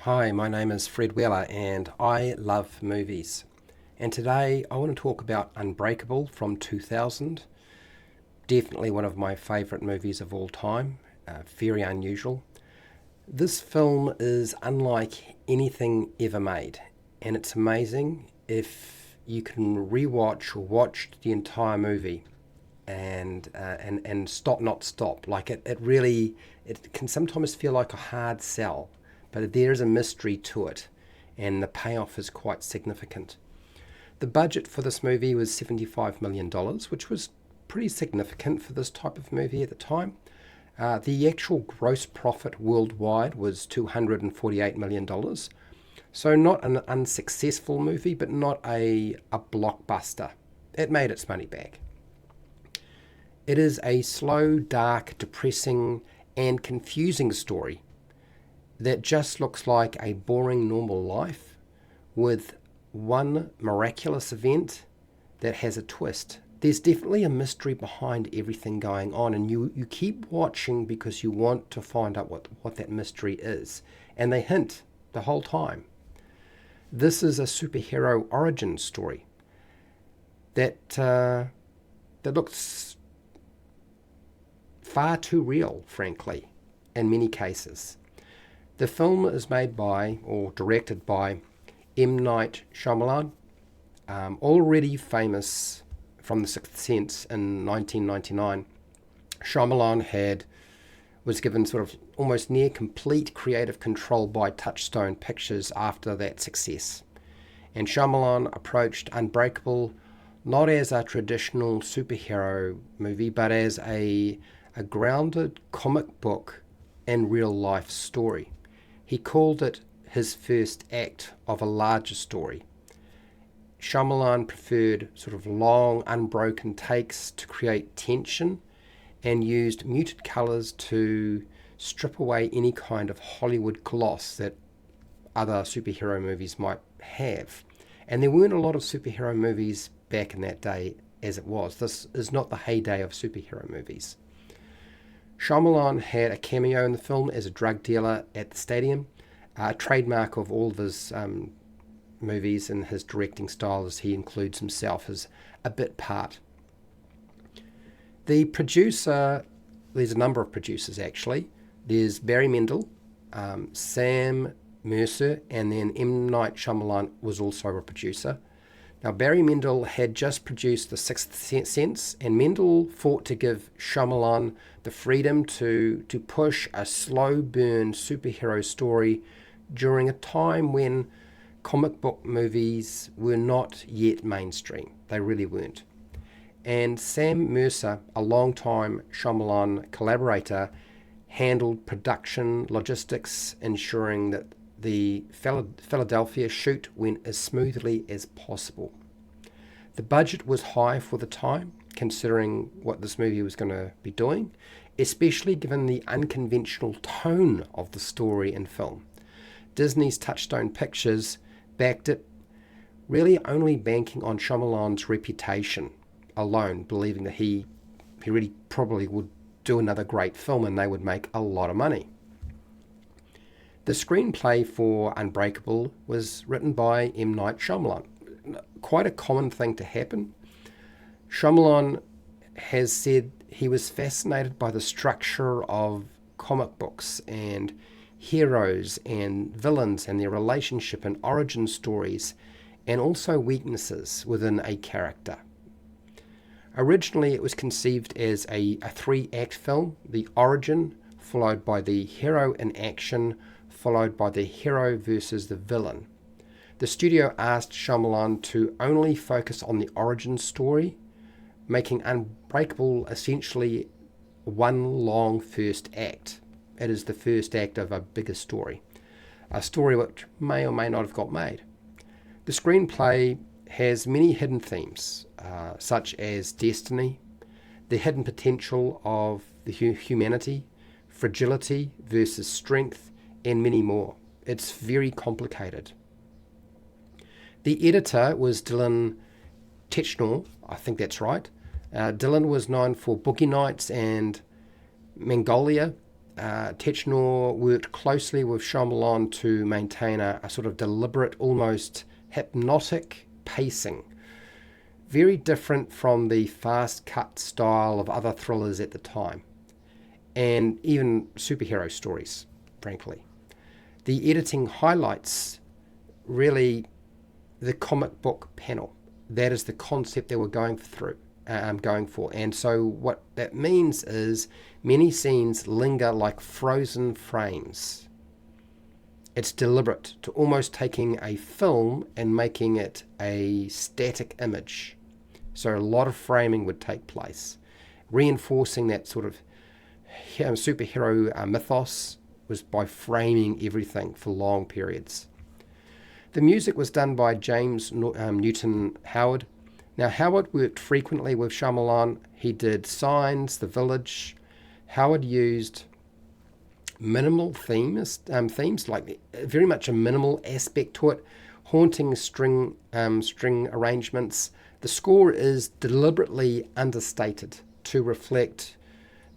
Hi, my name is Fred Weller and I love movies. And today I want to talk about Unbreakable from 2000. Definitely one of my favourite movies of all time. Very unusual. This film is unlike anything ever made, and it's amazing if you can rewatch or watch the entire movie and stop not stop. Like it really it can sometimes feel like a hard sell, but there is a mystery to it, and the payoff is quite significant. The budget for this movie was $75 million, which was pretty significant for this type of movie at the time. The actual gross profit worldwide was $248 million. So, not an unsuccessful movie, but not a blockbuster. It made its money back. It is a slow, dark, depressing, and confusing story that just looks like a boring normal life with one miraculous event that has a twist. There's definitely a mystery behind everything going on, and you keep watching because you want to find out what that mystery is. And they hint the whole time. This is a superhero origin story that looks far too real, frankly, in many cases. The film is made by, or directed by, M. Night Shyamalan, already famous from The Sixth Sense in 1999. Shyamalan was given sort of almost near complete creative control by Touchstone Pictures after that success. And Shyamalan approached Unbreakable not as a traditional superhero movie, but as a grounded comic book and real life story. He called it his first act of a larger story. Shyamalan preferred sort of long, unbroken takes to create tension and used muted colours to strip away any kind of Hollywood gloss that other superhero movies might have. And there weren't a lot of superhero movies back in that day as it was. This is not the heyday of superhero movies. Shyamalan had a cameo in the film as a drug dealer at the stadium, a trademark of all of his movies and his directing style, as he includes himself as a bit part. The producer, there's a number of producers actually. There's Barry Mendel, Sam Mercer, and then M. Night Shyamalan was also a producer. Now, Barry Mendel had just produced The Sixth Sense, and Mendel fought to give Shyamalan the freedom to push a slow burn superhero story during a time when comic book movies were not yet mainstream. They really weren't. And Sam Mercer, a long-time Shyamalan collaborator, handled production logistics, ensuring that the Philadelphia shoot went as smoothly as possible. The budget was high for the time, considering what this movie was going to be doing, especially given the unconventional tone of the story and film. Disney's Touchstone Pictures backed it, really only banking on Shyamalan's reputation alone, believing that he really probably would do another great film and they would make a lot of money. The screenplay for Unbreakable was written by M. Night Shyamalan. Quite a common thing to happen. Shyamalan has said he was fascinated by the structure of comic books and heroes and villains and their relationship and origin stories, and also weaknesses within a character. Originally, it was conceived as a three-act film: the origin, followed by the hero in action, followed by the hero versus the villain. The studio asked Shyamalan to only focus on the origin story, making Unbreakable essentially one long first act. It is the first act of a bigger story, a story which may or may not have got made. The screenplay has many hidden themes, such as destiny, the hidden potential of the humanity, fragility versus strength, and many more. It's very complicated. The editor was Dylan Technor, I think that's right. Dylan was known for Boogie Nights and Mongolia, Technor worked closely with Shyamalan to maintain a sort of deliberate, almost hypnotic pacing, very different from the fast cut style of other thrillers at the time, and even superhero stories, frankly. The editing highlights really the comic book panel. That is the concept they were going for. And so what that means is many scenes linger like frozen frames. It's deliberate to almost taking a film and making it a static image. So a lot of framing would take place, reinforcing that sort of superhero mythos was by framing everything for long periods. The music was done by James Newton Howard. Now, Howard worked frequently with Shyamalan. He did Signs, The Village. Howard used minimal themes like very much a minimal aspect to it, haunting string arrangements. The score is deliberately understated to reflect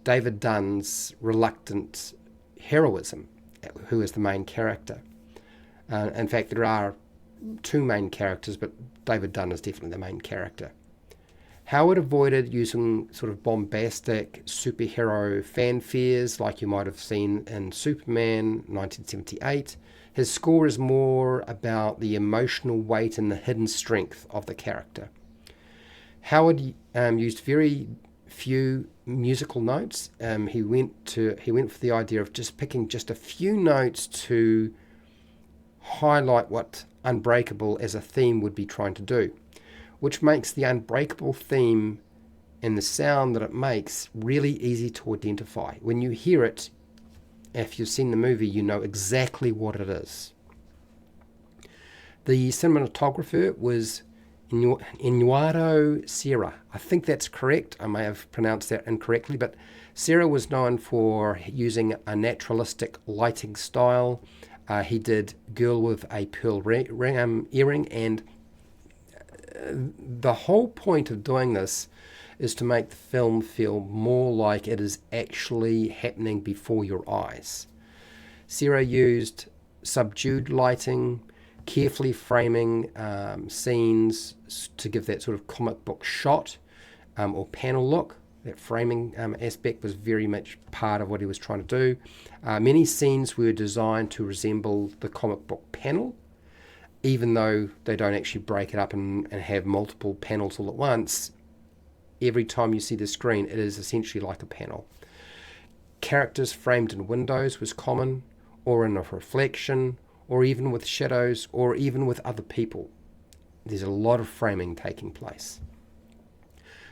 David Dunn's reluctant heroism, who is the main character. In fact, there are two main characters, but David Dunn is definitely the main character. Howard avoided using sort of bombastic superhero fanfares like you might have seen in Superman 1978. His score is more about the emotional weight and the hidden strength of the character. Howard used very few musical notes. He went for the idea of just picking just a few notes to highlight what Unbreakable as a theme would be trying to do, which makes the Unbreakable theme and the sound that it makes really easy to identify. When you hear it, if you've seen the movie, you know exactly what it is. The cinematographer was Iñárritu Serra. I think that's correct. I may have pronounced that incorrectly, but Serra was known for using a naturalistic lighting style. He did Girl with a Pearl Earring, and the whole point of doing this is to make the film feel more like it is actually happening before your eyes. Serra used subdued lighting, carefully framing scenes to give that sort of comic book shot or panel look. That framing aspect was very much part of what he was trying to do. Many scenes were designed to resemble the comic book panel, even though they don't actually break it up and have multiple panels all at once. Every time you see the screen, it is essentially like a panel. Characters framed in windows was common, or in a reflection, or even with shadows, or even with other people. There's a lot of framing taking place.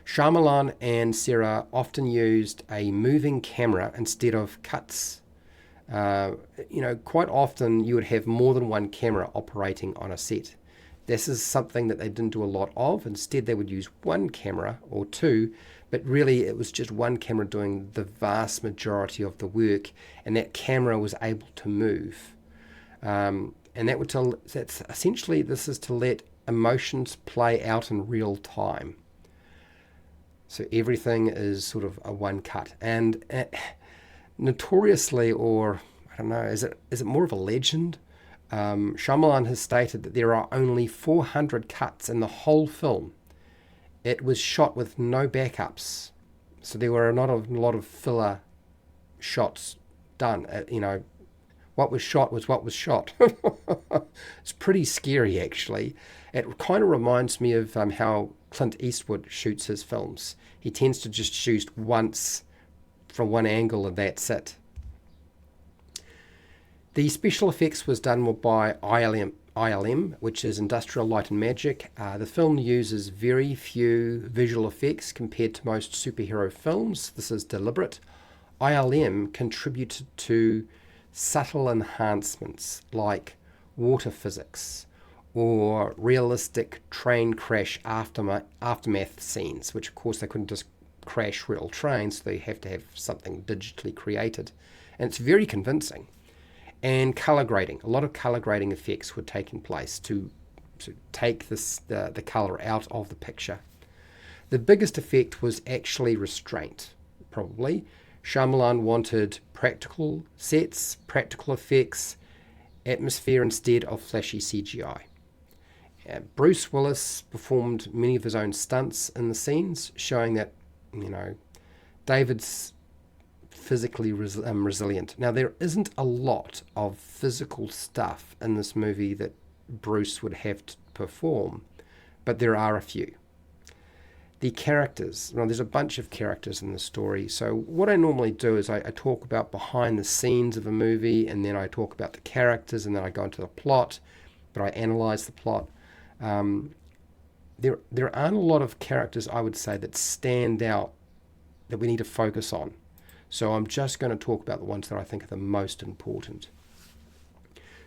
Shyamalan and Serra often used a moving camera instead of cuts. Quite often you would have more than one camera operating on a set. This is something that they didn't do a lot of. Instead, they would use one camera or two, but really it was just one camera doing the vast majority of the work, and that camera was able to move. And that's essentially, this is to let emotions play out in real time. So everything is sort of a one cut. And notoriously, or I don't know, is it more of a legend? Shyamalan has stated that there are only 400 cuts in the whole film. It was shot with no backups. So there were not a lot of filler shots done. What was shot was what was shot. It's pretty scary, actually. It kind of reminds me of how Clint Eastwood shoots his films. He tends to just shoot once from one angle and that's it. The special effects was done by ILM, which is Industrial Light and Magic. The film uses very few visual effects compared to most superhero films. This is deliberate. ILM contributed to subtle enhancements like water physics or realistic train crash aftermath scenes, which of course they couldn't just crash real trains, so they have to have something digitally created. And it's very convincing. And color grading. A lot of color grading effects were taking place to take the color out of the picture. The biggest effect was actually restraint, probably. Shyamalan wanted practical sets, practical effects, atmosphere instead of flashy CGI. Bruce Willis performed many of his own stunts in the scenes, showing that, David's physically resilient. Now, there isn't a lot of physical stuff in this movie that Bruce would have to perform, but there are a few. The characters, there's a bunch of characters in the story. So what I normally do is I talk about behind the scenes of a movie, and then I talk about the characters, and then I go into the plot, but I analyze the plot. There aren't a lot of characters, I would say, that stand out that we need to focus on. So I'm just going to talk about the ones that I think are the most important.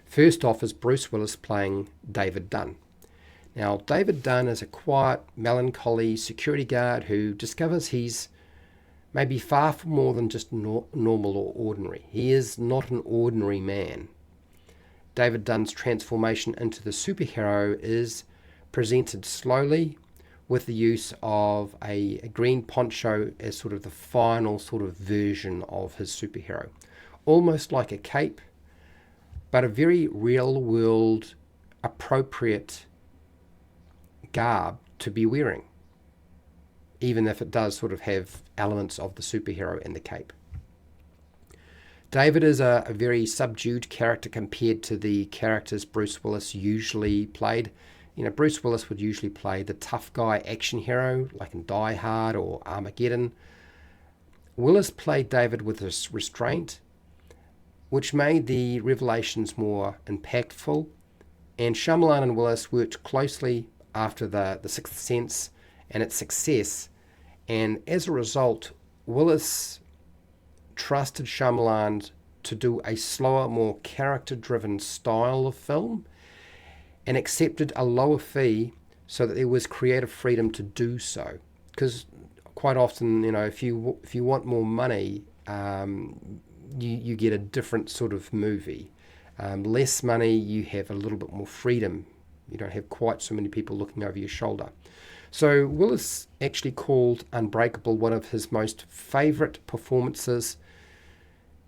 First off is Bruce Willis playing David Dunn. Now, David Dunn is a quiet, melancholy security guard who discovers he's maybe far from more than just normal or ordinary. He is not an ordinary man. David Dunn's transformation into the superhero is presented slowly with the use of a green poncho as sort of the final sort of version of his superhero. Almost like a cape, but a very real-world, appropriate garb to be wearing, even if it does sort of have elements of the superhero in the cape. David is a very subdued character compared to the characters Bruce Willis usually played. Bruce Willis would usually play the tough guy action hero, like in Die Hard or Armageddon. Willis played David with this restraint, which made the revelations more impactful, and Shyamalan and Willis worked closely after the Sixth Sense and its success, and as a result, Willis trusted Shyamalan to do a slower, more character-driven style of film, and accepted a lower fee so that there was creative freedom to do so. Because quite often, if you want more money, you get a different sort of movie. Less money, you have a little bit more freedom. You don't have quite so many people looking over your shoulder. So Willis actually called Unbreakable one of his most favourite performances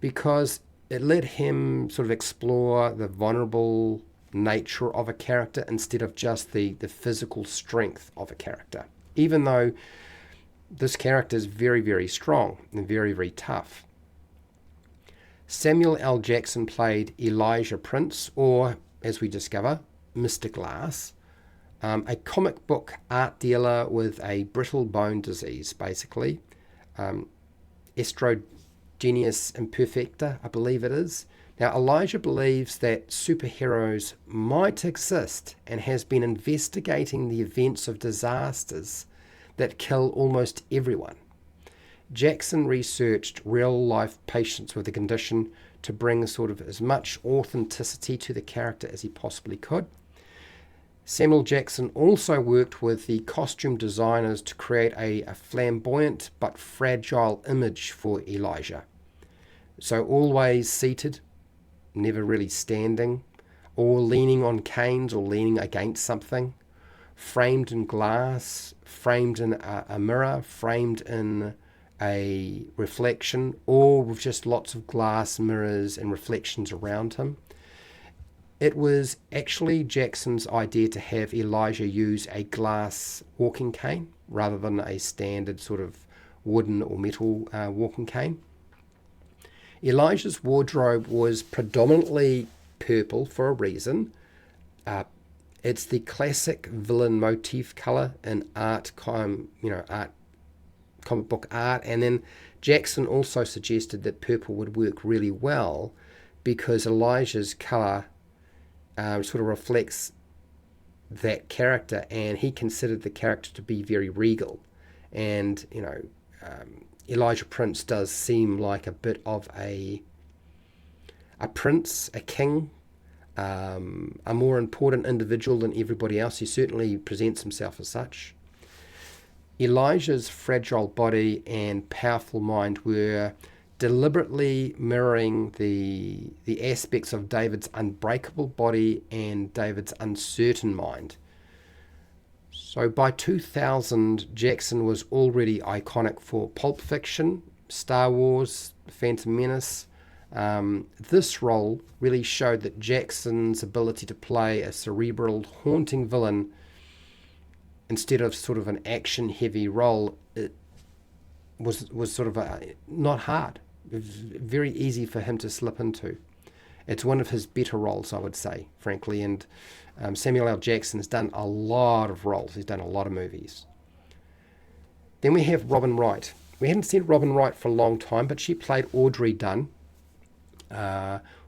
because it let him sort of explore the vulnerable nature of a character instead of just the physical strength of a character. Even though this character is very, very strong and very, very tough. Samuel L. Jackson played Elijah Prince, or, as we discover, Mr. Glass, a comic book art dealer with a brittle bone disease, basically. Estrogenius imperfecta, I believe it is. Now, Elijah believes that superheroes might exist and has been investigating the events of disasters that kill almost everyone. Jackson researched real-life patients with the condition to bring sort of as much authenticity to the character as he possibly could. Samuel Jackson also worked with the costume designers to create a flamboyant but fragile image for Elijah. So always seated, never really standing, or leaning on canes or leaning against something, framed in glass, framed in a mirror, framed in a reflection, or with just lots of glass mirrors and reflections around him. It was actually Jackson's idea to have Elijah use a glass walking cane rather than a standard sort of wooden or metal walking cane. Elijah's wardrobe was predominantly purple for a reason. It's the classic villain motif color in comic book art, and then Jackson also suggested that purple would work really well because Elijah's color sort of reflects that character, and he considered the character to be very regal, and Elijah Prince does seem like a bit of a prince, a king, a more important individual than everybody else. He certainly presents himself as such. Elijah's fragile body and powerful mind were deliberately mirroring the aspects of David's unbreakable body and David's uncertain mind. So by 2000, Jackson was already iconic for Pulp Fiction, Star Wars, Phantom Menace. This role really showed that Jackson's ability to play a cerebral, haunting villain instead of sort of an action-heavy role, it was sort of not hard. It was very easy for him to slip into. It's one of his better roles, I would say, frankly. And Samuel L. Jackson has done a lot of roles. He's done a lot of movies. Then we have Robin Wright. We hadn't seen Robin Wright for a long time, but she played Audrey Dunn.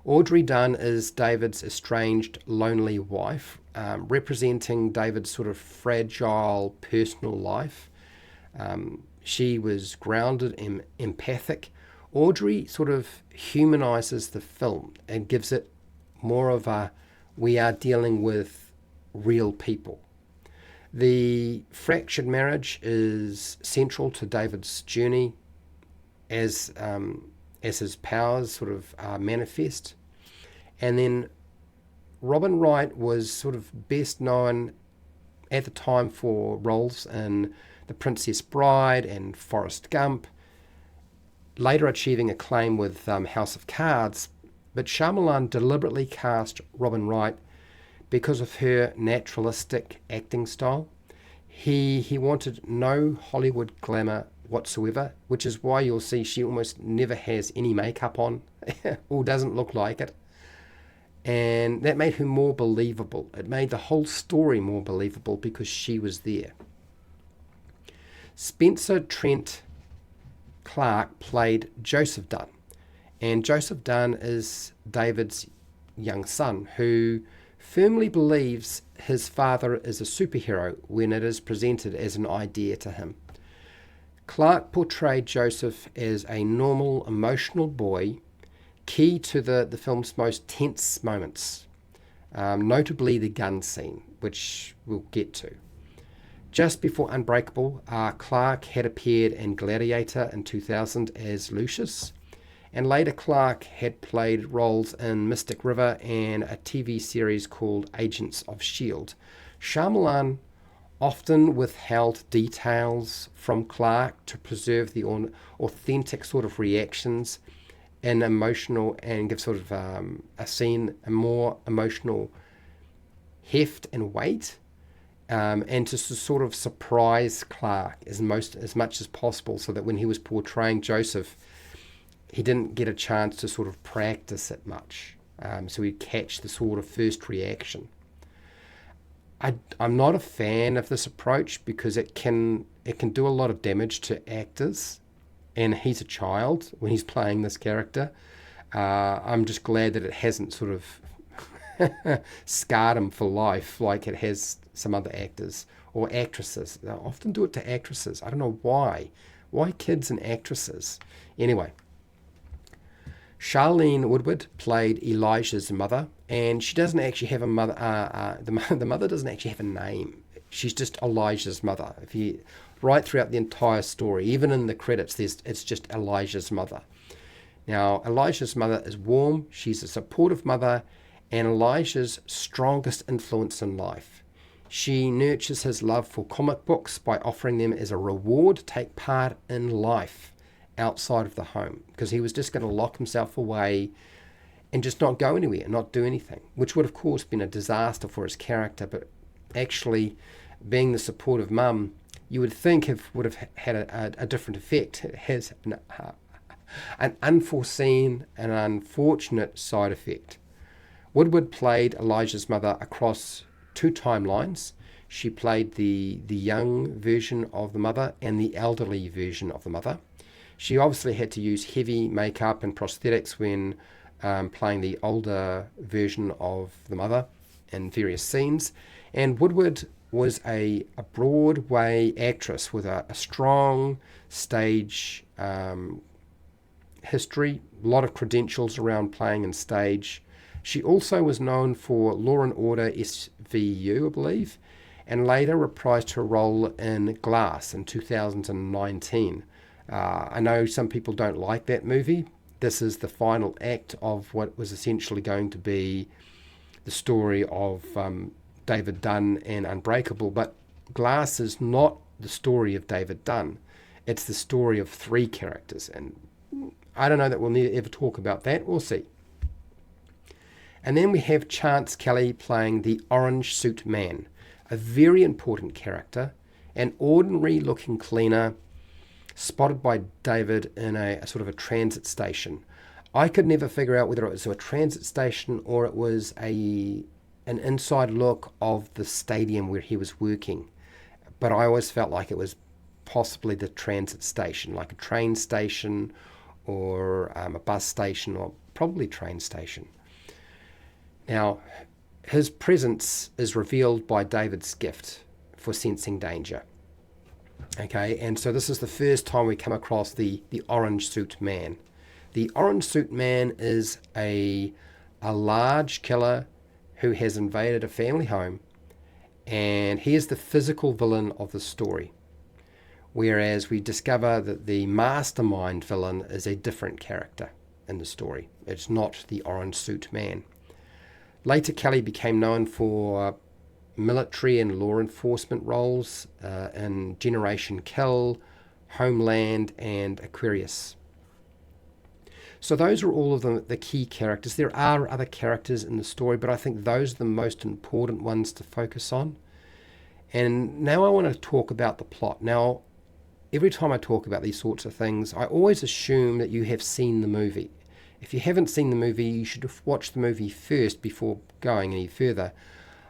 Audrey Dunn is David's estranged, lonely wife, representing David's sort of fragile personal life. She was grounded and empathic. Audrey sort of humanizes the film and gives it more of a, we are dealing with real people. The fractured marriage is central to David's journey as his powers sort of manifest. And then Robin Wright was sort of best known at the time for roles in The Princess Bride and Forrest Gump, later achieving acclaim with House of Cards. But Shyamalan deliberately cast Robin Wright because of her naturalistic acting style. He wanted no Hollywood glamour whatsoever, which is why you'll see she almost never has any makeup on or doesn't look like it. And that made her more believable. It made the whole story more believable because she was there. Spencer Trent Clark played Joseph Dunn. And Joseph Dunn is David's young son who firmly believes his father is a superhero when it is presented as an idea to him. Clark portrayed Joseph as a normal, emotional boy, key to the film's most tense moments, notably the gun scene, which we'll get to. Just before Unbreakable, Clark had appeared in Gladiator in 2000 as Lucius, and later Clark had played roles in Mystic River and a TV series called Agents of S.H.I.E.L.D. Shyamalan often withheld details from Clark to preserve the authentic sort of reactions and emotional, and give sort of a scene a more emotional heft and weight, and to sort of surprise Clark as much as possible, so that when he was portraying Joseph, he didn't get a chance to sort of practice it much, so he'd catch the sort of first reaction. I'm not a fan of this approach because it can do a lot of damage to actors, and he's a child when he's playing this character. I'm just glad that it hasn't sort of scarred him for life like it has some other actors or actresses. They often do it to actresses. I don't know why. Why kids and actresses? Anyway, Charlene Woodward played Elijah's mother, and she doesn't actually have a mother. The mother doesn't actually have a name. She's just Elijah's mother. Right throughout the entire story, even in the credits, it's just Elijah's mother. Now, Elijah's mother is warm. She's a supportive mother, and Elijah's strongest influence in life. She nurtures his love for comic books by offering them as a reward to take part in life outside of the home, because he was just going to lock himself away and just not go anywhere, not do anything, which would of course been a disaster for his character. But actually, being the supportive mum, you would think would have had a different effect. It has an unforeseen and unfortunate side effect. Woodward played Elijah's mother across two timelines. She played the young version of the mother and the elderly version of the mother. She obviously had to use heavy makeup and prosthetics when playing the older version of the mother in various scenes. And Woodward was a Broadway actress with a strong stage history, a lot of credentials around playing in stage. She also was known for Law and Order SVU, I believe, and later reprised her role in Glass in 2019. I know some people don't like that movie. This is the final act of what was essentially going to be the story of David Dunn and Unbreakable, but Glass is not the story of David Dunn. It's the story of three characters, and I don't know that we'll never ever talk about that. We'll see. And then we have Chance Kelly playing the Orange Suit Man, a very important character, an ordinary looking cleaner spotted by David in a sort of a transit station. I could never figure out whether it was a transit station or it was an inside look of the stadium where he was working. But I always felt like it was possibly the transit station, like a train station or a bus station, or probably train station. Now, his presence is revealed by David's gift for sensing danger. Okay, and so this is the first time we come across the Orange Suit Man. The Orange Suit Man is a large killer who has invaded a family home, and he is the physical villain of the story. Whereas we discover that the mastermind villain is a different character in the story. It's not the Orange Suit Man. Later, Kelly became known for military and law enforcement roles in Generation Kill, Homeland, and Aquarius. So those are all of the key characters. There are other characters in the story, but I think those are the most important ones to focus on. And now I want to talk about the plot. Now, every time I talk about these sorts of things, I always assume that you have seen the movie. If you haven't seen the movie, you should have watched the movie first before going any further.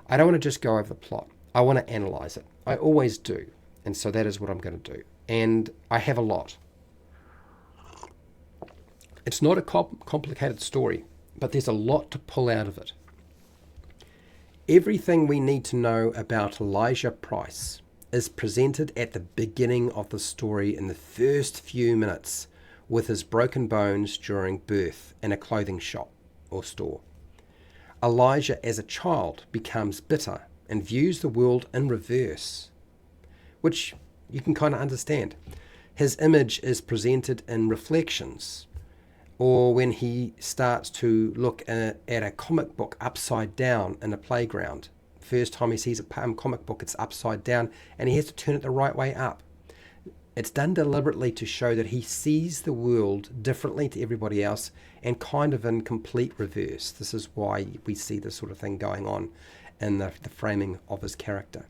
I don't want to just go over the plot. I want to analyze it. I always do. And so that is what I'm going to do. And I have a lot. It's not a complicated story, but there's a lot to pull out of it. Everything we need to know about Elijah Price is presented at the beginning of the story in the first few minutes, with his broken bones during birth in a clothing shop or store. Elijah as a child becomes bitter and views the world in reverse, which you can kind of understand. His image is presented in reflections, or when he starts to look at a comic book upside down in a playground. First time he sees a comic book, it's upside down, and he has to turn it the right way up. It's done deliberately to show that he sees the world differently to everybody else and kind of in complete reverse. This is why we see this sort of thing going on in the framing of his character.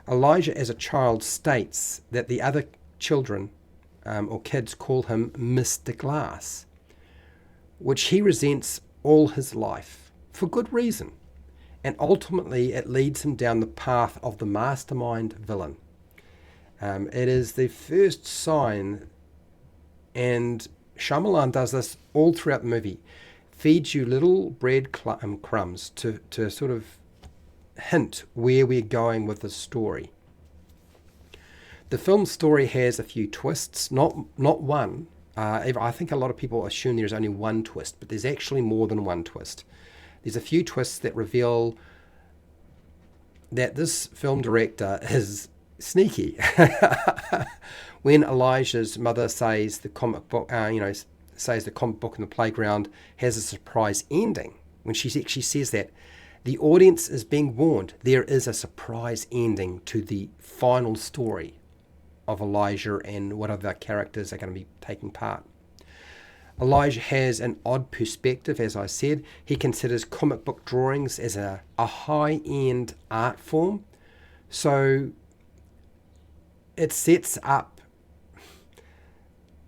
Elijah, as a child, states that the other children or kids call him Mr. Glass, which he resents all his life for good reason. And ultimately, it leads him down the path of the mastermind villain. It is the first sign, and Shyamalan does this all throughout the movie, feeds you little bread crumbs to sort of hint where we're going with the story. The film's story has a few twists, not one. I think a lot of people assume there's only one twist, but there's actually more than one twist. There's a few twists that reveal that this film director is sneaky. When Elijah's mother says the comic book, says the comic book in the playground has a surprise ending, when she actually says that, the audience is being warned there is a surprise ending to the final story of Elijah and what other characters are going to be taking part. Elijah has an odd perspective, as I said. He considers comic book drawings as a high-end art form. So it sets up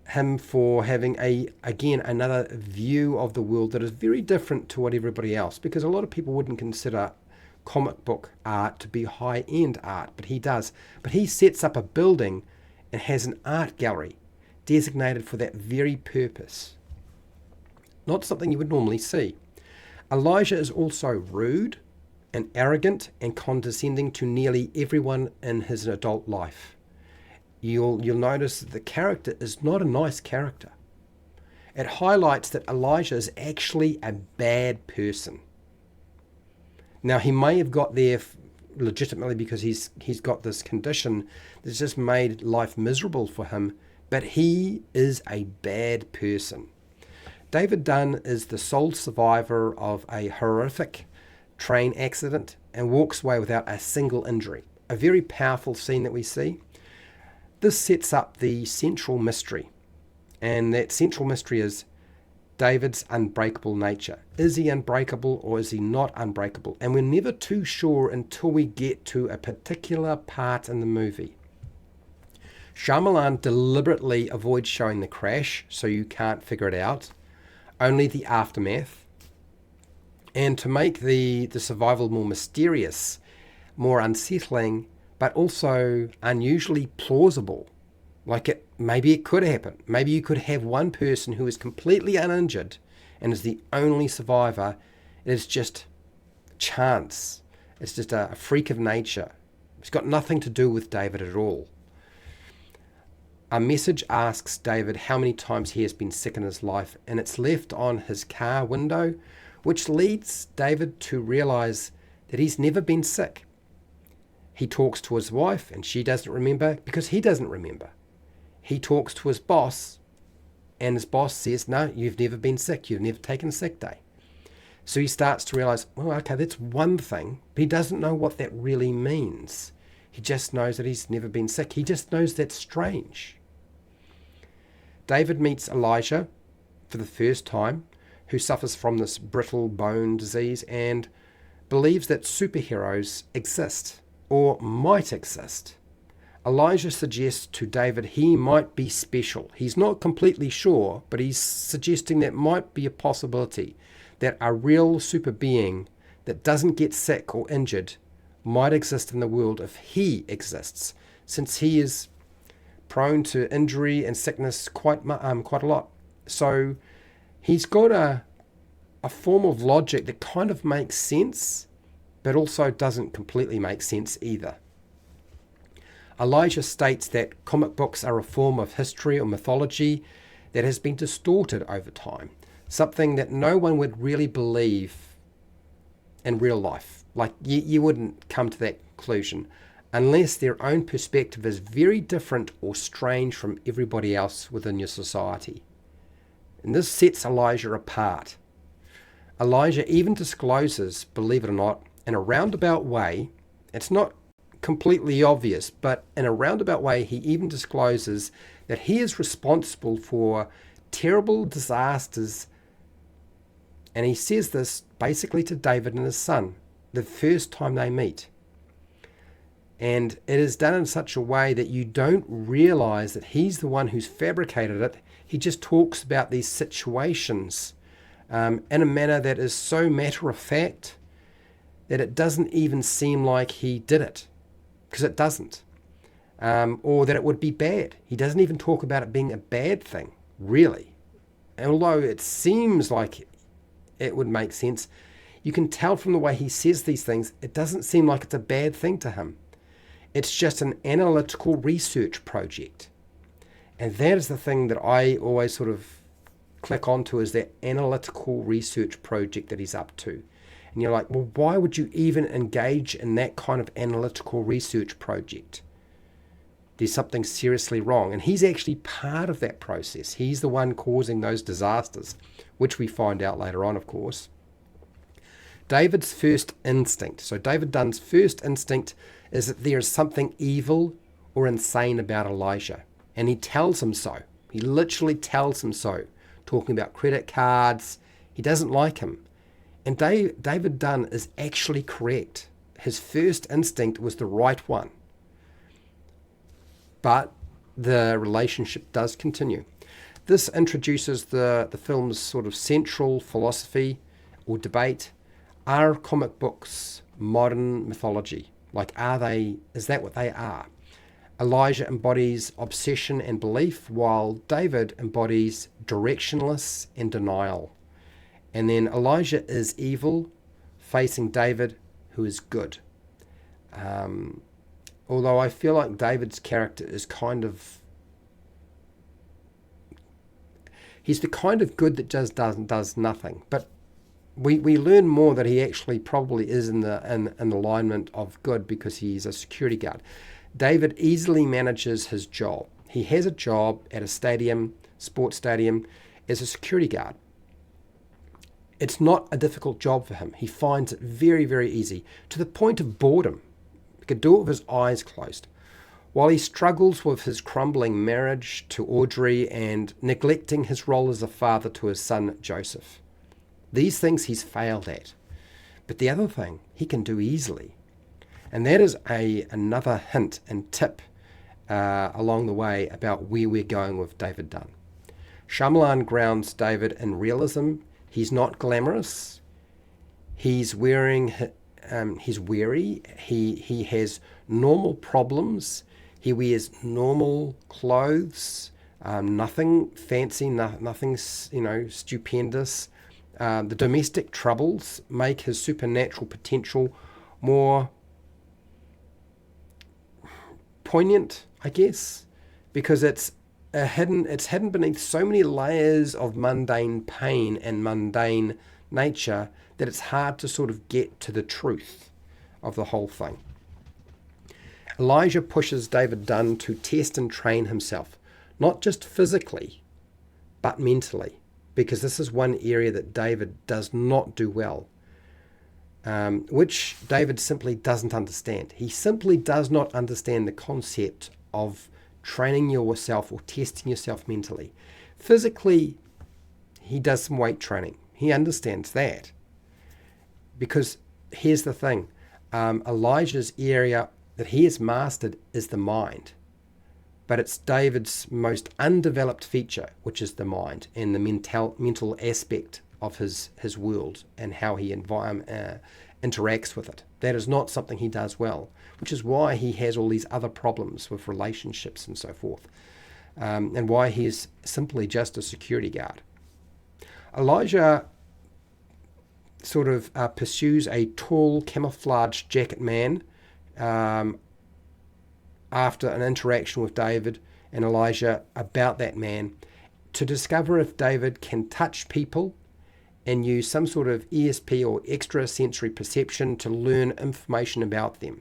him for having another view of the world that is very different to what everybody else, because a lot of people wouldn't consider comic book art to be high-end art, but he does. But he sets up a building and has an art gallery designated for that very purpose. Not something you would normally see. Elijah is also rude and arrogant and condescending to nearly everyone in his adult life. You'll notice that the character is not a nice character. It highlights that Elijah is actually a bad person. Now, he may have got there legitimately because he's got this condition that's just made life miserable for him, but he is a bad person. David Dunn is the sole survivor of a horrific train accident and walks away without a single injury. A very powerful scene that we see. this sets up the central mystery. And that central mystery is David's unbreakable nature. Is he unbreakable or is he not unbreakable? And we're never too sure until we get to a particular part in the movie. Shyamalan deliberately avoids showing the crash so you can't figure it out, only the aftermath. And to make the survival more mysterious, more unsettling, but also unusually plausible. Like maybe it could happen. Maybe you could have one person who is completely uninjured and is the only survivor. It is just chance. It's just a freak of nature. It's got nothing to do with David at all. A message asks David how many times he has been sick in his life, and it's left on his car window, which leads David to realize that he's never been sick. He talks to his wife, and she doesn't remember because he doesn't remember. He talks to his boss, and his boss says, no, you've never been sick. You've never taken a sick day. So he starts to realize, well, okay, that's one thing, but he doesn't know what that really means. He just knows that he's never been sick. He just knows that's strange. David meets Elijah for the first time, who suffers from this brittle bone disease and believes that superheroes exist or might exist. Elijah suggests to David he might be special. He's not completely sure, but he's suggesting that might be a possibility, that a real super being that doesn't get sick or injured might exist in the world if he exists, since he is prone to injury and sickness quite a lot. So he's got a form of logic that kind of makes sense, but also doesn't completely make sense either. Elijah states that comic books are a form of history or mythology that has been distorted over time, something that no one would really believe in real life. Like you wouldn't come to that conclusion unless their own perspective is very different or strange from everybody else within your society. And this sets Elijah apart. Elijah even discloses, believe it or not, in a roundabout way, it's not completely obvious, but in a roundabout way, he even discloses that he is responsible for terrible disasters. And he says this basically to David and his son, the first time they meet. And it is done in such a way that you don't realize that he's the one who's fabricated it. He just talks about these situations in a manner that is so matter of fact that it doesn't even seem like he did it, because it doesn't. Or that it would be bad. He doesn't even talk about it being a bad thing, really. And although it seems like it would make sense, you can tell from the way he says these things, it doesn't seem like it's a bad thing to him. It's just an analytical research project. And that is the thing that I always sort of click onto, is that analytical research project that he's up to. And you're like, well, why would you even engage in that kind of analytical research project? There's something seriously wrong. And he's actually part of that process. He's the one causing those disasters, which we find out later on, of course. David's first instinct. So David Dunn's first instinct is that there is something evil or insane about Elijah. And he tells him so. He literally tells him so, talking about credit cards. He doesn't like him. And David Dunn is actually correct. His first instinct was the right one. But the relationship does continue. This introduces the film's sort of central philosophy or debate. Are comic books modern mythology? Like, is that what they are? Elijah embodies obsession and belief, while David embodies directionless and denial. And then Elijah is evil, facing David, who is good. Although I feel like David's character is he's the kind of good that just does nothing. But we learn more that he actually probably is in alignment of good, because he's a security guard. David easily manages his job. He has a job at a sports stadium, as a security guard. It's not a difficult job for him. He finds it very, very easy, to the point of boredom. He could do it with his eyes closed. While he struggles with his crumbling marriage to Audrey and neglecting his role as a father to his son Joseph. These things he's failed at. But the other thing he can do easily, and that is another hint and tip along the way about where we're going with David Dunn. Shyamalan grounds David in realism. He's not glamorous. He's weary. He has normal problems. He wears normal clothes. Nothing fancy. Nothing stupendous. The domestic troubles make his supernatural potential more poignant, I guess, because it's hidden beneath so many layers of mundane pain and mundane nature that it's hard to sort of get to the truth of the whole thing. Elijah pushes David Dunn to test and train himself, not just physically, but mentally, because this is one area that David does not do well, which David simply doesn't understand. He simply does not understand the concept of training yourself or testing yourself mentally. Physically, he does some weight training. He understands that. Because here's the thing, Elijah's area that he has mastered is the mind. But it's David's most undeveloped feature, which is the mind and the mental aspect of his world and how he interacts with it. That is not something he does well, which is why he has all these other problems with relationships and so forth, and why he is simply just a security guard. Elijah sort of pursues a tall camouflage jacket man after an interaction with David and Elijah about that man to discover if David can touch people and use some sort of ESP or extrasensory perception to learn information about them.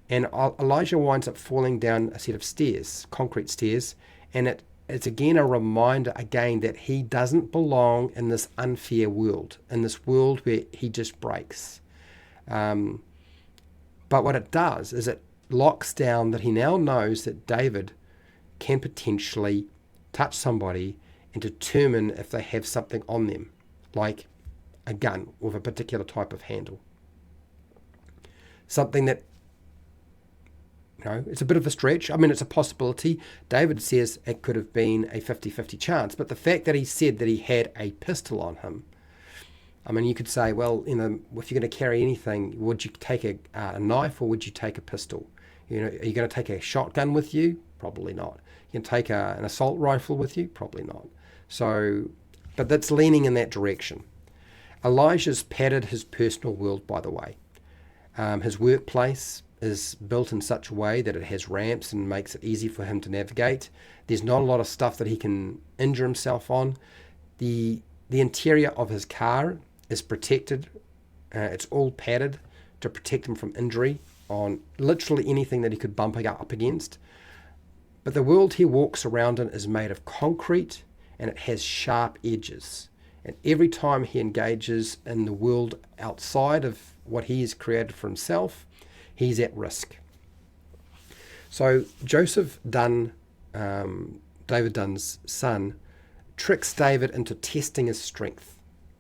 And Elijah winds up falling down a set of stairs, concrete stairs, and it's again a reminder again that he doesn't belong in this unfair world, in this world where he just breaks. But what it does is it locks down that he now knows that David can potentially touch somebody and determine if they have something on them, like a gun with a particular type of handle. Something that, it's a bit of a stretch. I mean, it's a possibility. David says it could have been a 50-50 chance, but the fact that he said that he had a pistol on him, I mean, you could say, well, if you're going to carry anything, would you take a knife or would you take a pistol? Are you going to take a shotgun with you? Probably not. You can take an assault rifle with you? Probably not. So, but that's leaning in that direction. Elijah's padded his personal world, by the way. His workplace is built in such a way that it has ramps and makes it easy for him to navigate. There's not a lot of stuff that he can injure himself on. The interior of his car is protected. It's all padded to protect him from injury on literally anything that he could bump up against. But the world he walks around in is made of concrete and it has sharp edges. And every time he engages in the world outside of what he has created for himself, he's at risk. So Joseph Dunn, David Dunn's son, tricks David into testing his strength.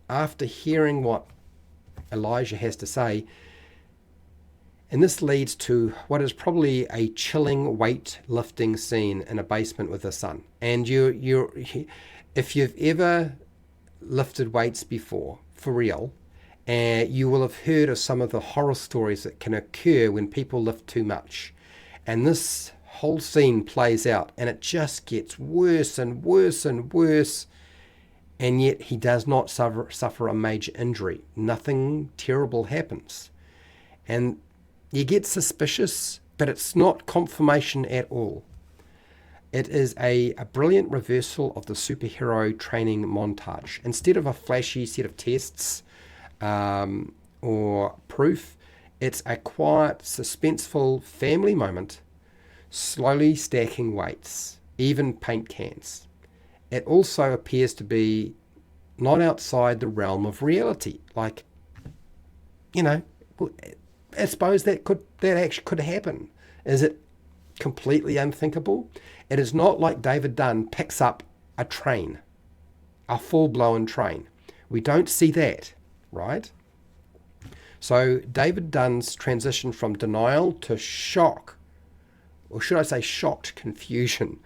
After hearing what Elijah has to say, and this leads to what is probably a chilling weight-lifting scene in a basement with his son. And if you've ever lifted weights before, for real, you will have heard of some of the horror stories that can occur when people lift too much. And this whole scene plays out, and it just gets worse and worse and worse. And yet he does not suffer a major injury. Nothing terrible happens. And you get suspicious, but it's not confirmation at all. It is a brilliant reversal of the superhero training montage. Instead of a flashy set of tests or proof, it's a quiet, suspenseful family moment, slowly stacking weights, even paint cans. It also appears to be not outside the realm of reality. Like, I suppose that actually could happen. Is it completely unthinkable. It is not like David Dunn picks up a train, a full-blown train. We don't see that, right? So David Dunn's transition from denial to shock, or should I say shocked confusion,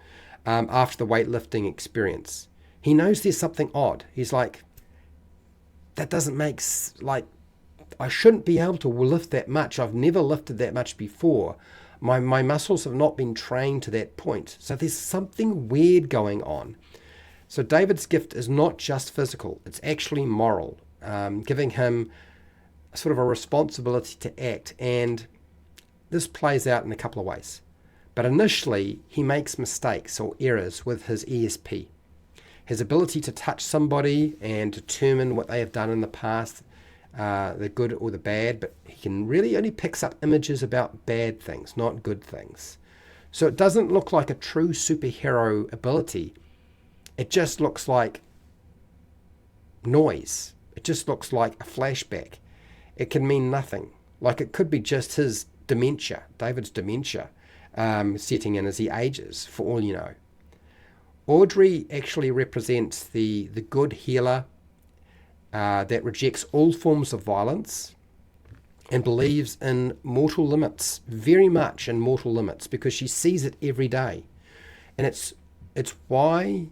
after the weightlifting experience. He knows there's something odd. He's like, that doesn't make, like, I shouldn't be able to lift that much. I've never lifted that much before. My muscles have not been trained to that point. So there's something weird going on. So David's gift is not just physical. It's actually moral, giving him sort of a responsibility to act. And this plays out in a couple of ways. But initially, he makes mistakes or errors with his ESP. His ability to touch somebody and determine what they have done in the past, the good or the bad, but he can really only picks up images about bad things, not good things. So it doesn't look like a true superhero ability. It just looks like noise. It just looks like a flashback. It can mean nothing. Like it could be just his dementia, David's dementia, setting in as he ages, for all you know. Audrey actually represents the good healer that rejects all forms of violence and believes in mortal limits, very much in mortal limits, because she sees it every day. And it's why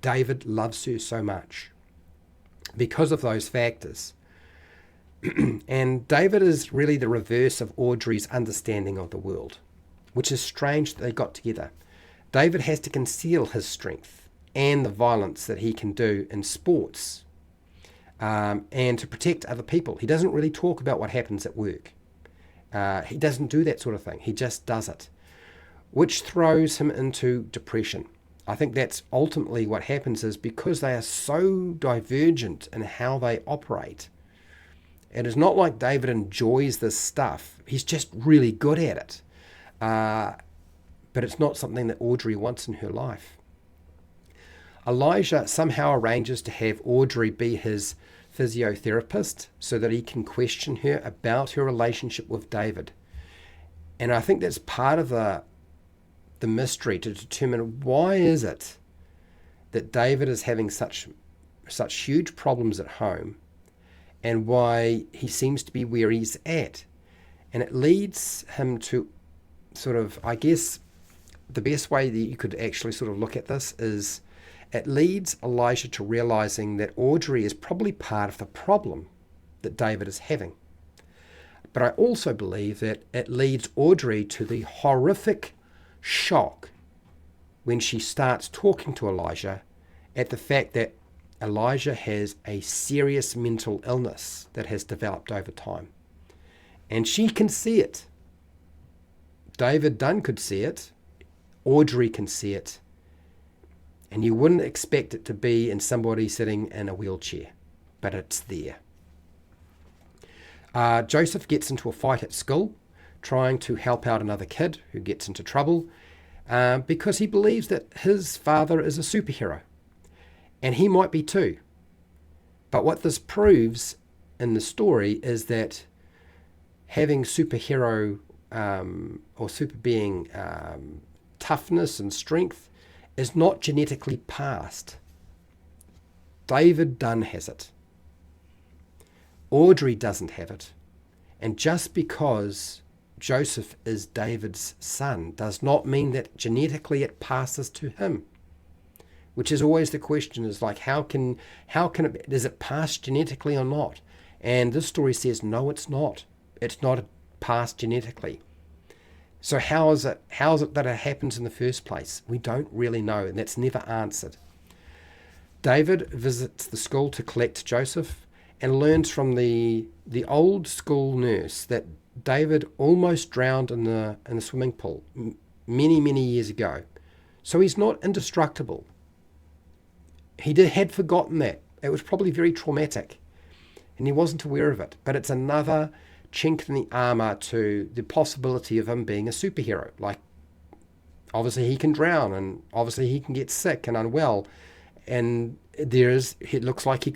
David loves her so much, because of those factors. And David is really the reverse of Audrey's understanding of the world, which is strange that they got together. David has to conceal his strength and the violence that he can do in sports, and to protect other people. He doesn't really talk about what happens at work. He doesn't do that sort of thing. He just does it, which throws him into depression. I think that's ultimately what happens, is because they are so divergent in how they operate. It is not like David enjoys this stuff. He's just really good at it. But it's not something that Audrey wants in her life. Elijah somehow arranges to have Audrey be his physiotherapist so that he can question her about her relationship with David. And I think that's part of the mystery, to determine why is it that David is having such huge problems at home, and why he seems to be where he's at. And it leads him to sort of, I guess, the best way that you could actually sort of look at this is it leads Elijah to realizing that Audrey is probably part of the problem that David is having. But I also believe that it leads Audrey to the horrific shock when she starts talking to Elijah at the fact that Elijah has a serious mental illness that has developed over time. And she can see it. David Dunn could see it. Audrey can see it. And you wouldn't expect it to be in somebody sitting in a wheelchair, but it's there. Joseph gets into a fight at school, trying to help out another kid who gets into trouble, because he believes that his father is a superhero. And he might be too. But what this proves in the story is that having superhero or super being toughness and strength is not genetically passed. David Dunn has it. Audrey doesn't have it. And just because Joseph is David's son does not mean that genetically it passes to him. Which is always the question, is like, how can it, does it pass genetically or not? And this story says, no, it's not. It's not passed genetically. So how is it that it happens in the first place? We don't really know, and that's never answered. David visits the school to collect Joseph and learns from the old school nurse that David almost drowned in the swimming pool many, many years ago. So he's not indestructible. He had forgotten that. It was probably very traumatic, and he wasn't aware of it. But it's another chink in the armor to the possibility of him being a superhero. Like, obviously he can drown, and obviously he can get sick and unwell, and it looks like he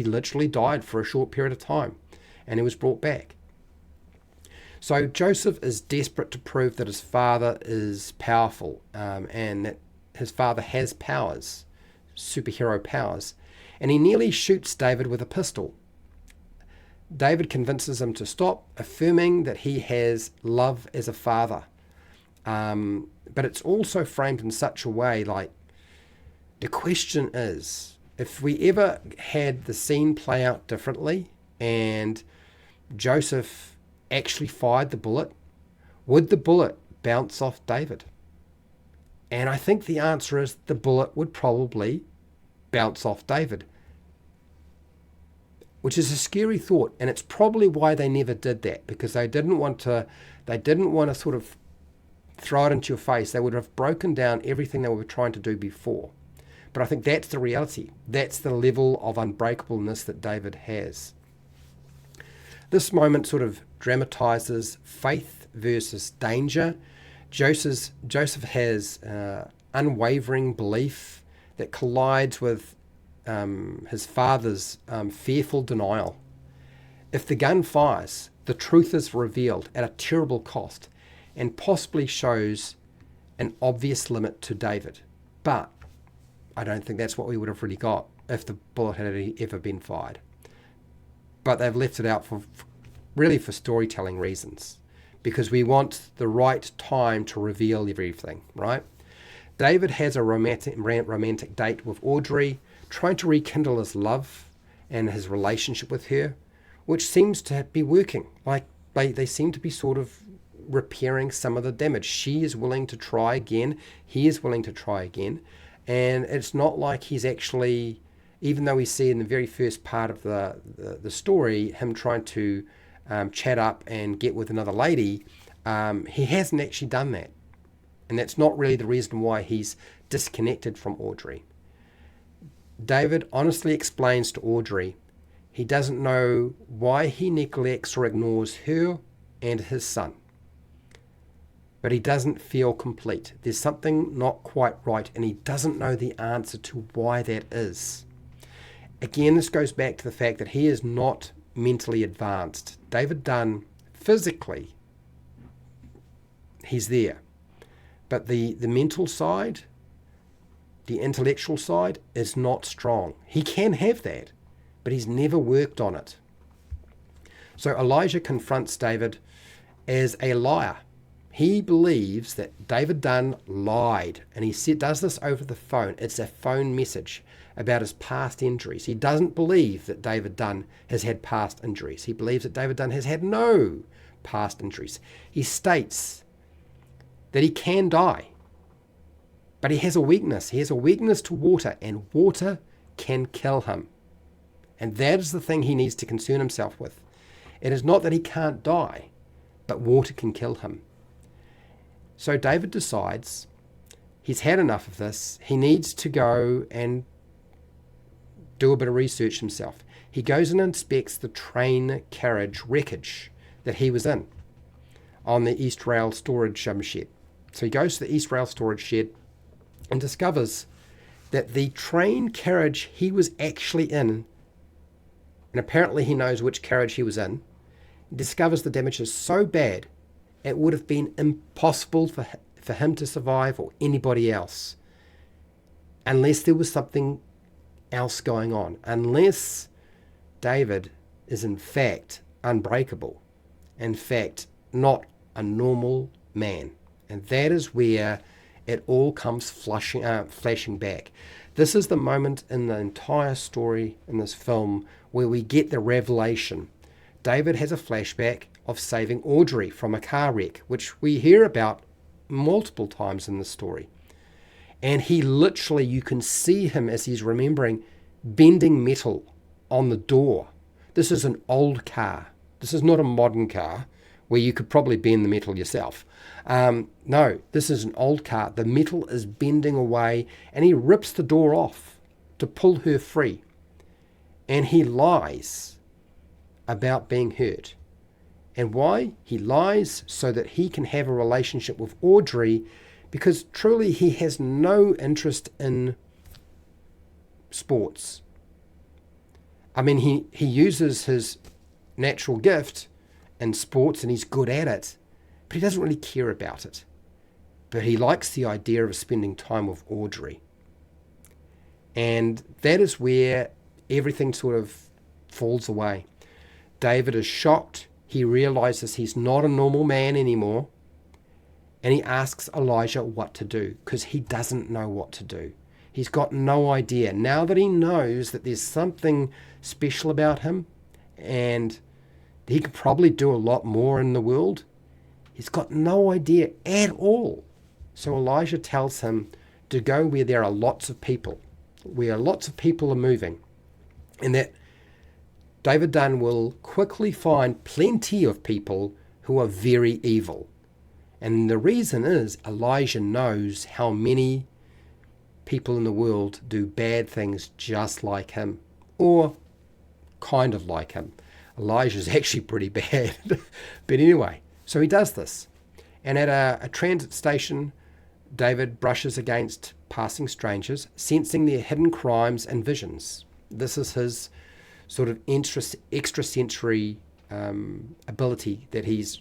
literally died for a short period of time, and he was brought back. So Joseph is desperate to prove that his father is powerful, and that his father has powers, superhero powers, and he nearly shoots David with a pistol. David convinces him to stop, affirming that he has love as a father. But it's also framed in such a way, like, the question is, if we ever had the scene play out differently and Joseph actually fired the bullet, would the bullet bounce off David? And I think the answer is the bullet would probably bounce off David, which is a scary thought. And it's probably why they never did that, because they didn't want to sort of throw it into your face. They would have broken down everything they were trying to do before. But I think that's the reality. That's the level of unbreakableness that David has. This moment sort of dramatizes faith versus danger. Joseph has unwavering belief that collides with his father's fearful denial. If the gun fires, the truth is revealed at a terrible cost and possibly shows an obvious limit to David. But I don't think that's what we would have really got if the bullet had ever been fired. But they've left it out for storytelling reasons, because we want the right time to reveal everything, right? David has a romantic date with Audrey, trying to rekindle his love and his relationship with her, which seems to be working. Like they seem to be sort of repairing some of the damage. She is willing to try again. He is willing to try again. And it's not like he's actually, even though we see in the very first part of the story him trying to chat up and get with another lady, he hasn't actually done that. And that's not really the reason why he's disconnected from Audrey. David honestly explains to Audrey he doesn't know why he neglects or ignores her and his son. But he doesn't feel complete. There's something not quite right, and he doesn't know the answer to why that is. Again, this goes back to the fact that he is not mentally advanced. David Dunn, physically, he's there. But the mental side, the intellectual side, is not strong. He can have that, but he's never worked on it. So Elijah confronts David as a liar. He believes that David Dunn lied, and he does this over the phone. It's a phone message about his past injuries. He doesn't believe that David Dunn has had past injuries. He believes that David Dunn has had no past injuries. He states that he can die, but he has a weakness. He has a weakness to water, and water can kill him. And that is the thing he needs to concern himself with. It is not that he can't die, but water can kill him. So David decides he's had enough of this. He needs to go and do a bit of research himself. He goes and inspects the train carriage wreckage that he was in on the East Rail storage shed. So he goes to the East Rail storage shed and discovers that the train carriage he was actually in, and apparently he knows which carriage he was in, discovers the damage is so bad it would have been impossible for him to survive, or anybody else, unless there was something else going on. Unless David is in fact unbreakable, in fact not a normal man. And that is where it all comes flashing back. This is the moment in the entire story in this film where we get the revelation. David has a flashback of saving Audrey from a car wreck, which we hear about multiple times in the story. And he literally, you can see him as he's remembering, bending metal on the door. This is an old car. This is not a modern car where you could probably bend the metal yourself. No, this is an old car. The metal is bending away, and he rips the door off to pull her free. And he lies about being hurt. And why? He lies so that he can have a relationship with Audrey, because truly he has no interest in sports. I mean, he uses his natural gift in sports and he's good at it, but he doesn't really care about it. But he likes the idea of spending time with Audrey. And that is where everything sort of falls away. David is shocked. He realizes he's not a normal man anymore. And he asks Elijah what to do because he doesn't know what to do. He's got no idea. Now that he knows that there's something special about him and he could probably do a lot more in the world, he's got no idea at all. So Elijah tells him to go where there are lots of people, where lots of people are moving, and that David Dunn will quickly find plenty of people who are very evil. And the reason is Elijah knows how many people in the world do bad things just like him, or kind of like him. Elijah's actually pretty bad. But anyway, so he does this. And at a transit station, David brushes against passing strangers, sensing their hidden crimes and visions. This is his sort of extrasensory ability that he's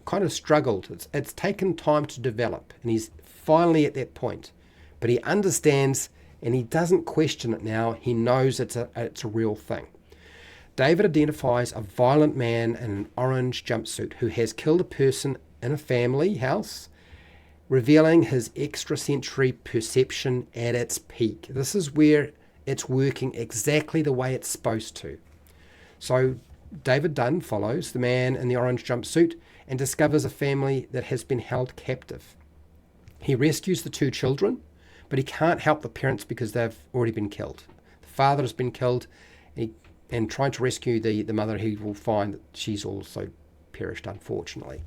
kind of struggled. It's taken time to develop, and he's finally at that point. But he understands, and he doesn't question it now. He knows it's a real thing. David identifies a violent man in an orange jumpsuit who has killed a person in a family house, revealing his extrasensory perception at its peak. This is where it's working exactly the way it's supposed to. So David Dunn follows the man in the orange jumpsuit and discovers a family that has been held captive. He rescues the two children, but he can't help the parents because they've already been killed. The father has been killed, and trying to rescue the mother, he will find that she's also perished, unfortunately.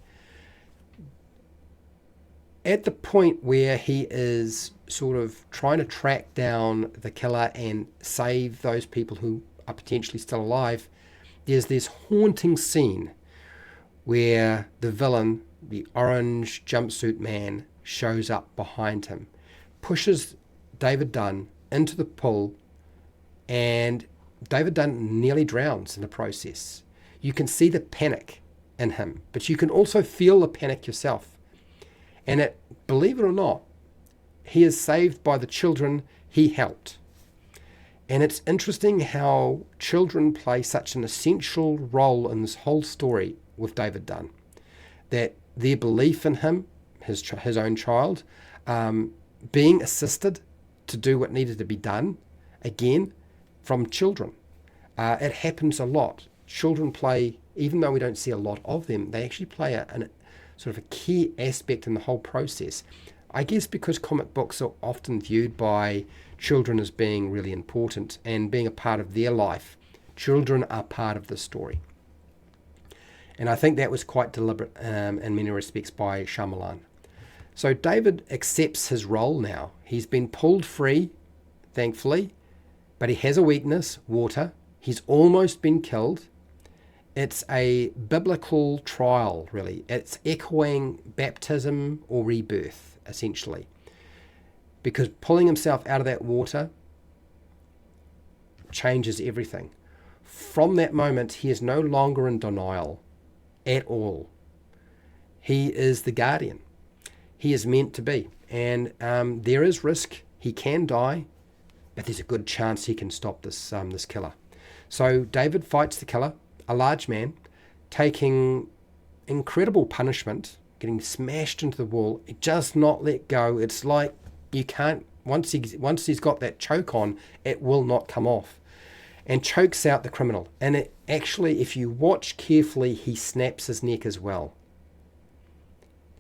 At the point where he is sort of trying to track down the killer and save those people who are potentially still alive, there's this haunting scene where the villain, the orange jumpsuit man, shows up behind him, pushes David Dunn into the pool, and David Dunn nearly drowns in the process. You can see the panic in him, but you can also feel the panic yourself. And believe it or not, he is saved by the children he helped. And it's interesting how children play such an essential role in this whole story with David Dunn, that their belief in him, his own child, being assisted to do what needed to be done, again, from children. It happens a lot. Children play, even though we don't see a lot of them, they actually play a sort of a key aspect in the whole process. I guess because comic books are often viewed by children as being really important and being a part of their life. Children are part of the story. And I think that was quite deliberate in many respects by Shyamalan. So David accepts his role now. He's been pulled free, thankfully, but he has a weakness, water. He's almost been killed. It's a biblical trial, really. It's echoing baptism or rebirth, essentially. Because pulling himself out of that water changes everything. From that moment, he is no longer in denial at all. He is the guardian. He is meant to be. And there is risk. He can die, but there's a good chance he can stop this killer. So David fights the killer, a large man, taking incredible punishment, getting smashed into the wall. He does not let go. It's like you can't, once he's got that choke on, it will not come off. And chokes out the criminal. And it actually, if you watch carefully, he snaps his neck as well.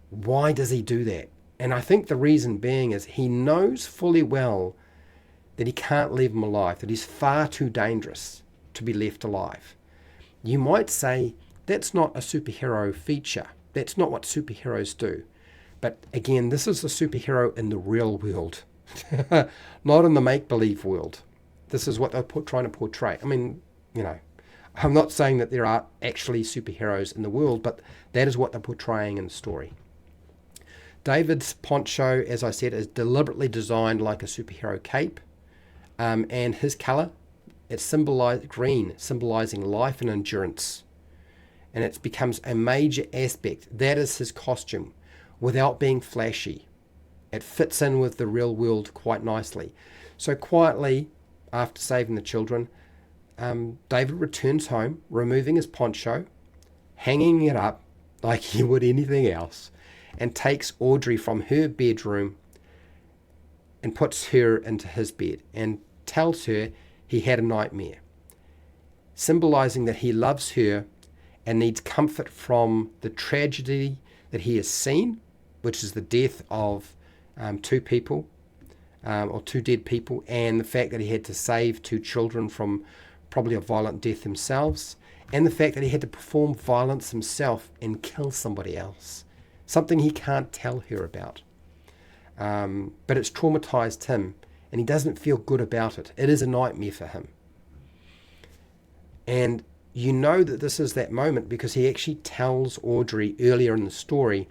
Why does he do that? And I think the reason being is he knows fully well that he can't leave him alive, that he's far too dangerous to be left alive. You might say that's not a superhero feature. That's not what superheroes do. But again, this is a superhero in the real world, not in the make-believe world. This is what they're trying to portray. I mean, I'm not saying that there are actually superheroes in the world, but that is what they're portraying in the story. David's poncho, as I said, is deliberately designed like a superhero cape, and his colour, it's green, symbolising life and endurance. and it becomes a major aspect. That is his costume, without being flashy. It fits in with the real world quite nicely. So quietly, after saving the children, David returns home, removing his poncho, hanging it up like he would anything else, and takes Audrey from her bedroom and puts her into his bed and tells her he had a nightmare, symbolizing that he loves her and needs comfort from the tragedy that he has seen, which is the death of two people, or two dead people, and the fact that he had to save two children from probably a violent death themselves, and the fact that he had to perform violence himself and kill somebody else, something he can't tell her about. But it's traumatized him, and he doesn't feel good about it. It is a nightmare for him. And you know that this is that moment because he actually tells Audrey earlier in the story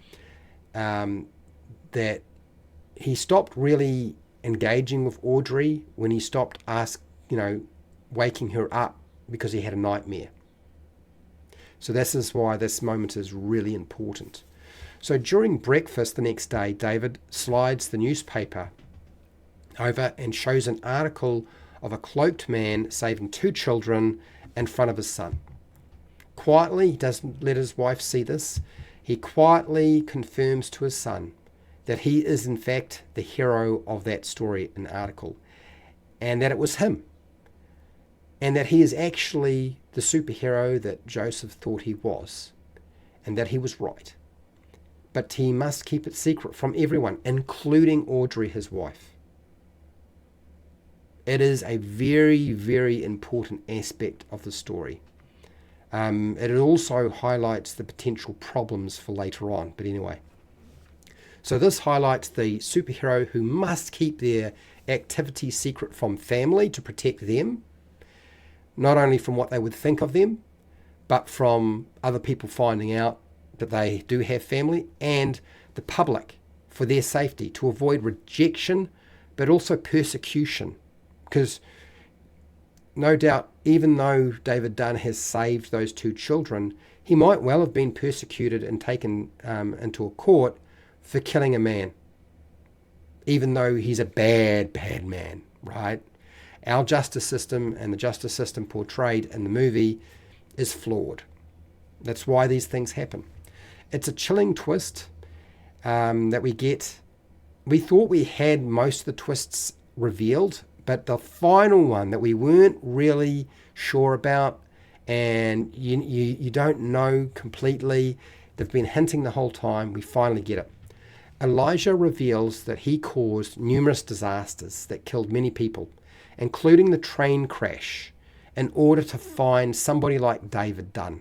that he stopped really engaging with Audrey when he stopped waking her up because he had a nightmare. So this is why this moment is really important. So during breakfast the next day, David slides the newspaper over and shows an article of a cloaked man saving two children in front of his son. Quietly, he doesn't let his wife see this. He quietly confirms to his son that he is in fact the hero of that story and article, and that it was him, and that he is actually the superhero that Joseph thought he was, and that he was right. But he must keep it secret from everyone, including Audrey, his wife. It is a very, very important aspect of the story. It also highlights the potential problems for later on, but anyway. So this highlights the superhero who must keep their activities secret from family to protect them, not only from what they would think of them, but from other people finding out that they do have family, and the public for their safety, to avoid rejection, but also persecution. Because no doubt, even though David Dunn has saved those two children, he might well have been persecuted and taken into a court for killing a man, even though he's a bad, bad man, right? Our justice system and the justice system portrayed in the movie is flawed. That's why these things happen. It's a chilling twist that we get. We thought we had most of the twists revealed, but the final one that we weren't really sure about, and you don't know completely, they've been hinting the whole time, we finally get it. Elijah reveals that he caused numerous disasters that killed many people, including the train crash, in order to find somebody like David Dunn,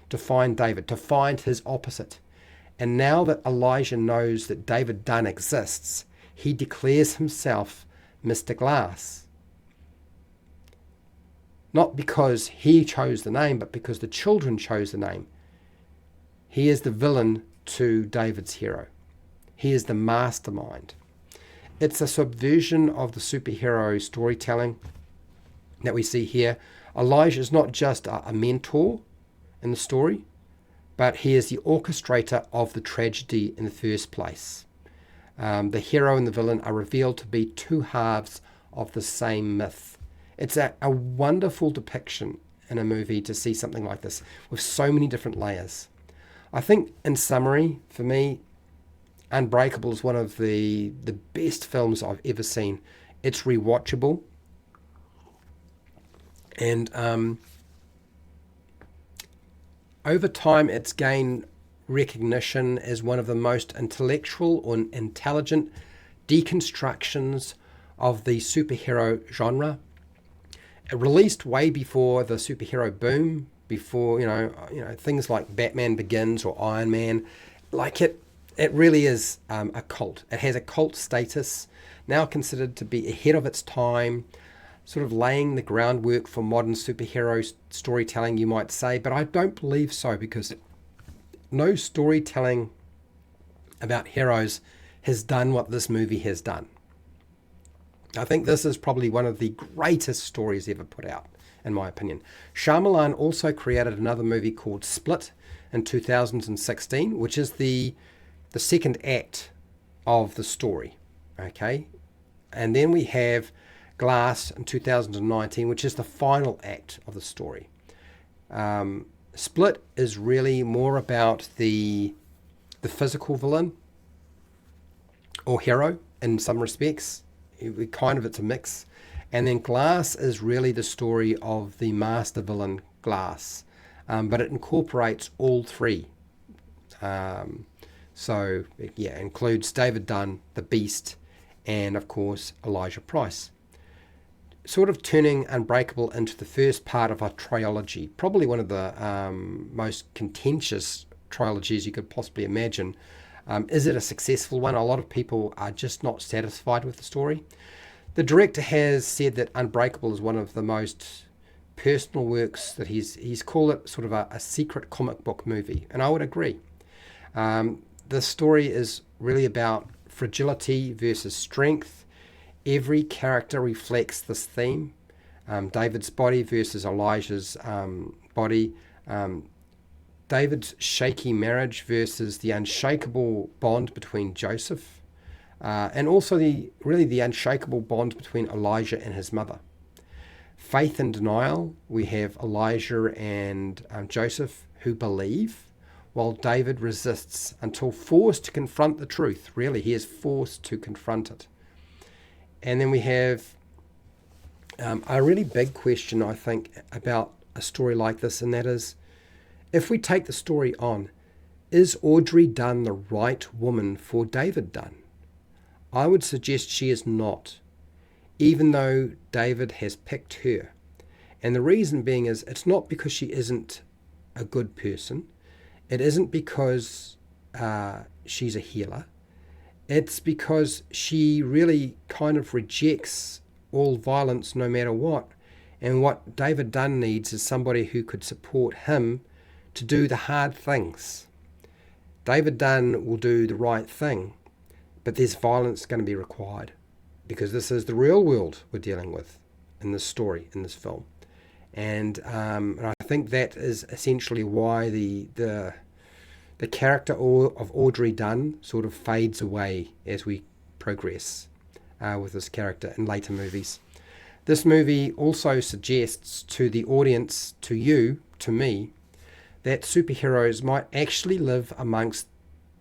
to find his opposite. And now that Elijah knows that David Dunn exists, he declares himself Mr. Glass. Not because he chose the name, but because the children chose the name. He is the villain to David's hero. He is the mastermind. It's a subversion of the superhero storytelling that we see here. Elijah is not just a mentor in the story, but he is the orchestrator of the tragedy in the first place. The hero and the villain are revealed to be two halves of the same myth. It's a wonderful depiction in a movie to see something like this with so many different layers. I think, in summary, for me, Unbreakable is one of the best films I've ever seen. It's rewatchable. And over time, it's gained recognition as one of the most intellectual or intelligent deconstructions of the superhero genre. It released way before the superhero boom, before things like Batman Begins or Iron Man. It really is a cult. It has a cult status, now considered to be ahead of its time, sort of laying the groundwork for modern superhero storytelling, you might say. But I don't believe so, because no storytelling about heroes has done what this movie has done. I think this is probably one of the greatest stories ever put out, in my opinion. Shyamalan also created another movie called Split in 2016, which is the second act of the story. Okay, and then we have Glass in 2019, which is the final act of the story. Split is really more about the physical villain or hero in some respects. It's a mix. And then Glass is really the story of the master villain Glass, but it incorporates all three. Includes David Dunn, the Beast, and of course Elijah Price. Sort of turning Unbreakable into the first part of a trilogy, probably one of the most contentious trilogies you could possibly imagine. Is it a successful one? A lot of people are just not satisfied with the story. The director has said that Unbreakable is one of the most personal works, that he's called it sort of a secret comic book movie, and I would agree. The story is really about fragility versus strength. Every character reflects this theme. David's body versus Elijah's body. David's shaky marriage versus the unshakable bond between Joseph. And also the unshakable bond between Elijah and his mother. Faith and denial. We have Elijah and Joseph who believe, while David resists until forced to confront the truth. Really, he is forced to confront it. And then we have a really big question, I think, about a story like this, and that is, if we take the story on, is Audrey Dunn the right woman for David Dunn? I would suggest she is not, even though David has picked her. And the reason being is, it's not because she isn't a good person. It isn't because she's a healer. It's because she really kind of rejects all violence no matter what. And what David Dunn needs is somebody who could support him to do the hard things. David Dunn will do the right thing, but there's violence going to be required, because this is the real world we're dealing with in this story, in this film. And I think that is essentially why the character of Audrey Dunn sort of fades away as we progress with this character in later movies. This movie also suggests to the audience, to you, to me, that superheroes might actually live amongst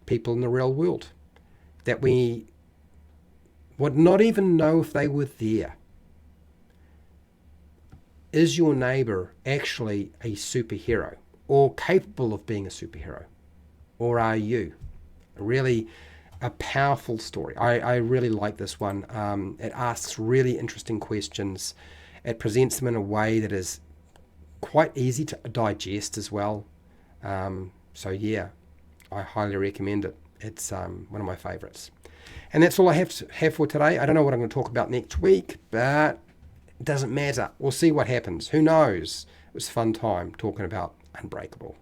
people in the real world, that we would not even know if they were there. Is your neighbor actually a superhero, or capable of being a superhero? Or are you? Really a powerful story. I really like this one. It asks really interesting questions. It presents them in a way that is quite easy to digest as well. I highly recommend it. It's one of my favorites. And that's all I have for today. I don't know what I'm going to talk about next week, but it doesn't matter. We'll see what happens. Who knows? It was a fun time talking about Unbreakable.